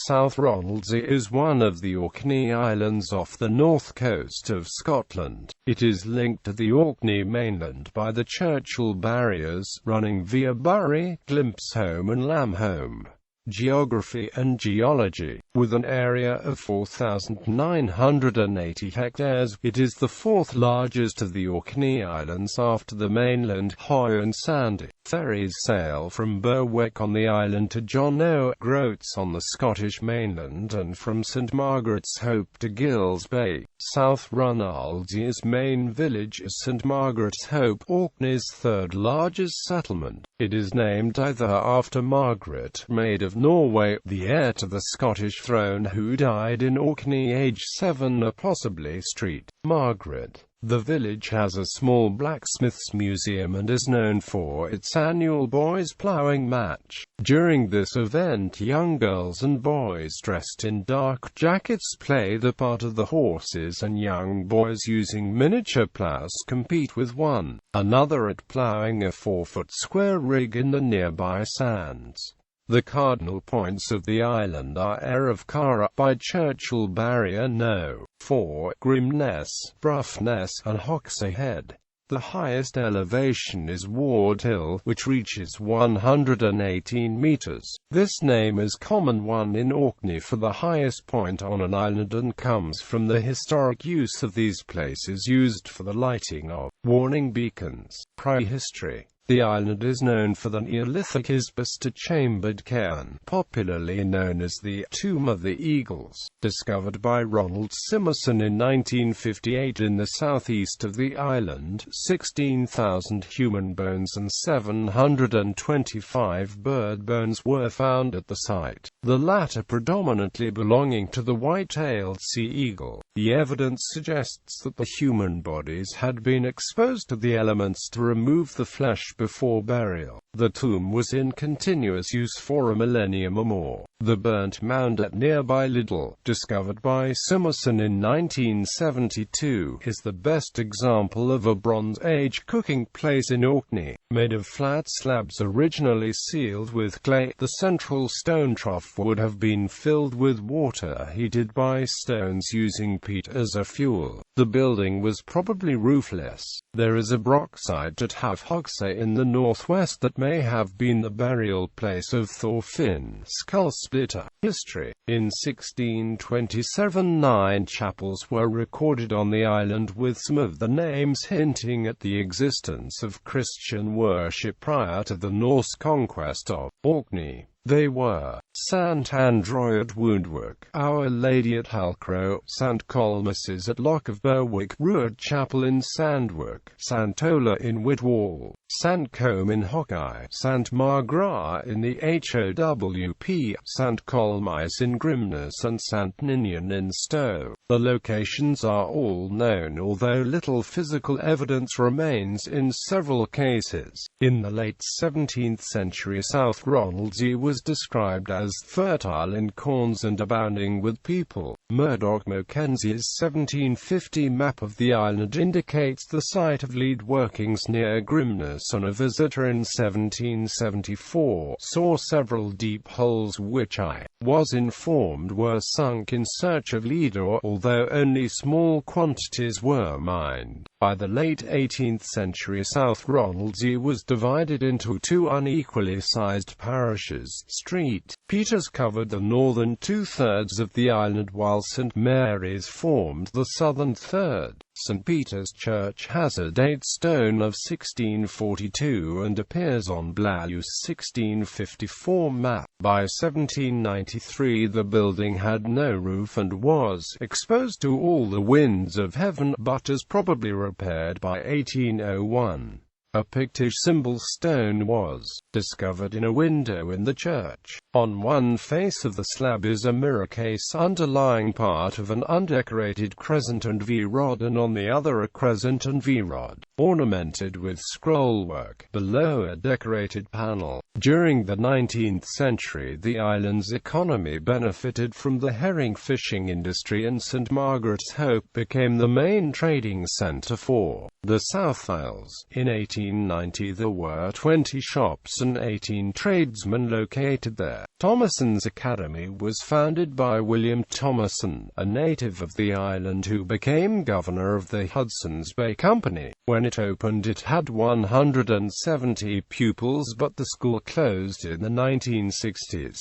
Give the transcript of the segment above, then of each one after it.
South Ronaldsay is one of the Orkney Islands off the north coast of Scotland. It is linked to the Orkney Mainland by the Churchill Barriers, running via Burray, Glimps, Holm and Holm. Geography and geology. With an area of 4,980 hectares, it is the fourth largest of the Orkney Islands after the mainland. High and sandy. Ferries sail from Burray on the island to John O'Groats on the Scottish mainland and from St Margaret's Hope to Gills Bay. South Ronaldsy's main village is St Margaret's Hope, Orkney's third largest settlement. It is named either after Margaret, Maid of Norway, the heir to the Scottish throne who died in Orkney aged 7, or possibly Street Margaret. The village has a small blacksmith's museum and is known for its annual boys ploughing match. During this event, young girls and boys dressed in dark jackets play the part of the horses, and young boys using miniature ploughs compete with one another at ploughing a 4-foot square rig in the nearby sands. The cardinal points of the island are Eyre of Cara by Churchill Barrier No. 4, Grimness, Bruffness, and Hoxie Head. The highest elevation is Ward Hill, which reaches 118 meters. This name is common one in Orkney for the highest point on an island and comes from the historic use of these places used for the lighting of warning beacons. Prehistory. The island is known for the Neolithic Isbister-chambered cairn, popularly known as the Tomb of the Eagles, discovered by Ronald Simmerson in 1958 in the southeast of the island. 16,000 human bones and 725 bird bones were found at the site, the latter predominantly belonging to the white-tailed sea eagle. The evidence suggests that the human bodies had been exposed to the elements to remove the flesh before burial. The tomb was in continuous use for a millennium or more. The burnt mound at nearby Liddell, discovered by Simmerson in 1972, is the best example of a Bronze Age cooking place in Orkney. Made of flat slabs originally sealed with clay, the central stone trough would have been filled with water heated by stones using peat as a fuel. The building was probably roofless. There is a brocksite at Hoxie in the northwest that may have been the burial place of Thorfinn Skullsplitter. History. In 1627 9 chapels were recorded on the island, with some of the names hinting at the existence of Christian worship prior to the Norse conquest of Orkney. They were St Android Woodwork, Our Lady at Halcrow, St Colmas's at Loch of Berwick, Ruard Chapel in Sandwork, St Ola in Whitwall, St Combe in Hockeye, St Margaret in the HOWP, St Colmais in Grimness, and St Ninian in Stowe. The locations are all known, although little physical evidence remains in several cases. In the late 17th century, South Ronaldsay was described as fertile in corns and abounding with people. Murdoch Mackenzie's 1750 map of the island indicates the site of lead workings near Grimness, and a visitor in 1774 saw several deep holes which I was informed were sunk in search of lead ore, although only small quantities were mined. By the late 18th century, South Ronaldsay was divided into two unequally sized parishes. St. Peter's covered the northern two-thirds of the island, while St. Mary's formed the southern third. St. Peter's Church has a date stone of 1642 and appears on Blau's 1654 map. By 1793 the building had no roof and was exposed to all the winds of heaven, but is probably repaired by 1801. A Pictish symbol stone was discovered in a window in the church. On one face of the slab is a mirror case underlying part of an undecorated crescent and V-rod, and on the other a crescent and V-rod, ornamented with scrollwork. Below a decorated panel. During the 19th century, the island's economy benefited from the herring fishing industry, and St. Margaret's Hope became the main trading centre for the South Isles. In 18 1890 there were 20 shops and 18 tradesmen located there. Thomason's Academy was founded by William Thomason, a native of the island who became governor of the Hudson's Bay Company. When it opened it had 170 pupils, but the school closed in the 1960s.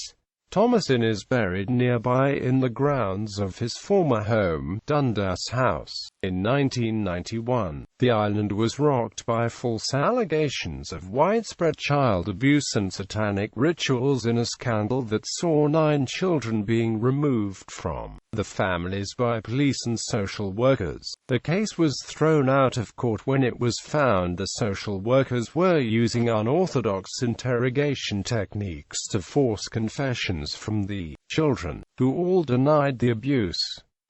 Thomason is buried nearby in the grounds of his former home, Dundas House. In 1991, the island was rocked by false allegations of widespread child abuse and satanic rituals in a scandal that saw 9 children being removed from the families by police and social workers. The case was thrown out of court when it was found the social workers were using unorthodox interrogation techniques to force confessions from the children, who all denied the abuse.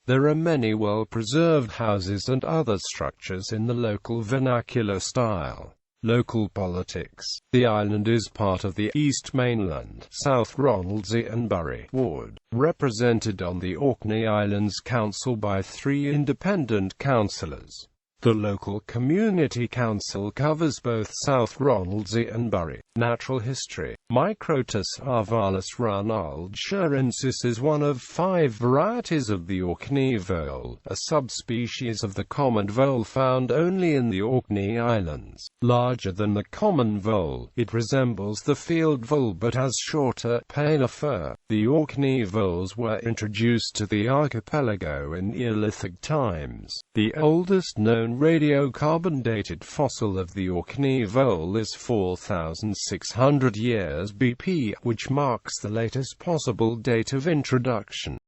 There are many well-preserved houses and other structures in the local vernacular style. Local politics. The island is part of the East Mainland, South Ronaldsay and Burray ward, represented on the Orkney Islands Council by 3 independent councillors. The local community council covers both South Ronaldsay and Burray. Natural history. Microtus arvalis ronaldsiensis is one of 5 varieties of the Orkney vole, a subspecies of the common vole found only in the Orkney Islands. Larger than the common vole, it resembles the field vole but has shorter, paler fur. The Orkney voles were introduced to the archipelago in Neolithic times. The oldest known radiocarbon-dated fossil of the Orkney vole is 4,600 years BP, which marks the latest possible date of introduction.